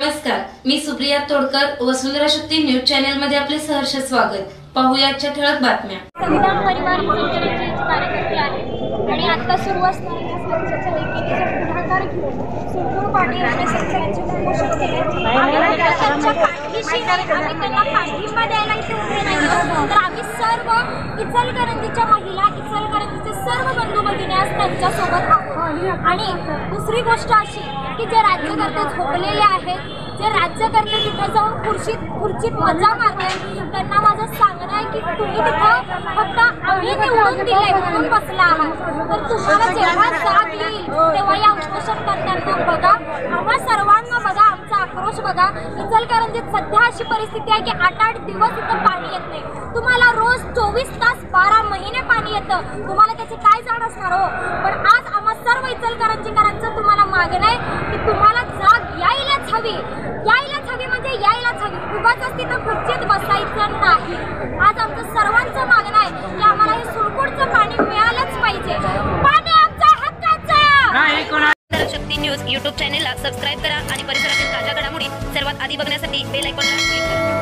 नमस्कार, मी सुप्रिया तोडकर, वसुंधरा शक्ती news channel मध्ये आपले सहर्ष स्वागत। पाहूया आजच्या ठळक बातम्या। संविधान परिवार संघटनेचे कार्यकर्ते आहेत आणि आता सुरू असणाऱ्या स्वच्छतेच्या लेखीचा पुढाकार घेऊन सुरपूर पाणी आणि शेतकऱ्यांचे उपोषण केले। त्यांच्या पाठीशी नाही, आम्ही त्यांना पाठिंबा द्यायला इथे उभे नाही, तर आम्ही सर्व इचलकरंजीच्या महिला, इचलकरंजीचे सर्व बंधू भगिनी आज त्यांच्यासोबत आहोत। आणि दुसरी गोष्ट अशी की जे राज्यकर्ते झोपलेले आहेत, जे राज्यकर्ते तिथे जाऊन खुर्चीत मजा मारतायत, त्यांना माझं सांगणं आहे की तुम्ही तिथं फक्त आम्ही निवडून दिले म्हणून बसला आहात, तर तुम्हाला जेव्हा जाग येईल तेव्हा या उपोषणकर्त्यांना बघा, आम्हा सर्वांना बघा, आमचा आक्रोश बघा। इचलकरंजीत सध्या अशी परिस्थिती आहे की 8-8 दिवस इथं पाणी येत नाही। तुम्हाला रोज 24 तास 12 महिने पाणी येतं, तुम्हाला त्याची काय जाण असणार हो? पण आज आम्हा सर्व इचलकरंजीकरांचं तुम्हाला मागणं आहे की तुम्हाला जाग यायलाच हवी म्हणजे यायलाच हवी, उगाच तिथं खुर्चीत बसायचं नाही। आज आमचं सर्वांचं मागणं आहे की आम्हाला हे सुरपूरचं पाणी मिळालंच पाहिजे, पाणी आमच्या हक्काचं। शक्ती न्यूज YouTube चॅनेलला सबस्क्राइब करा आणि परिसरातील ताज्या घडामोडी सर्वात आधी बघण्यासाठी बेल आयकॉनला क्लिक करा।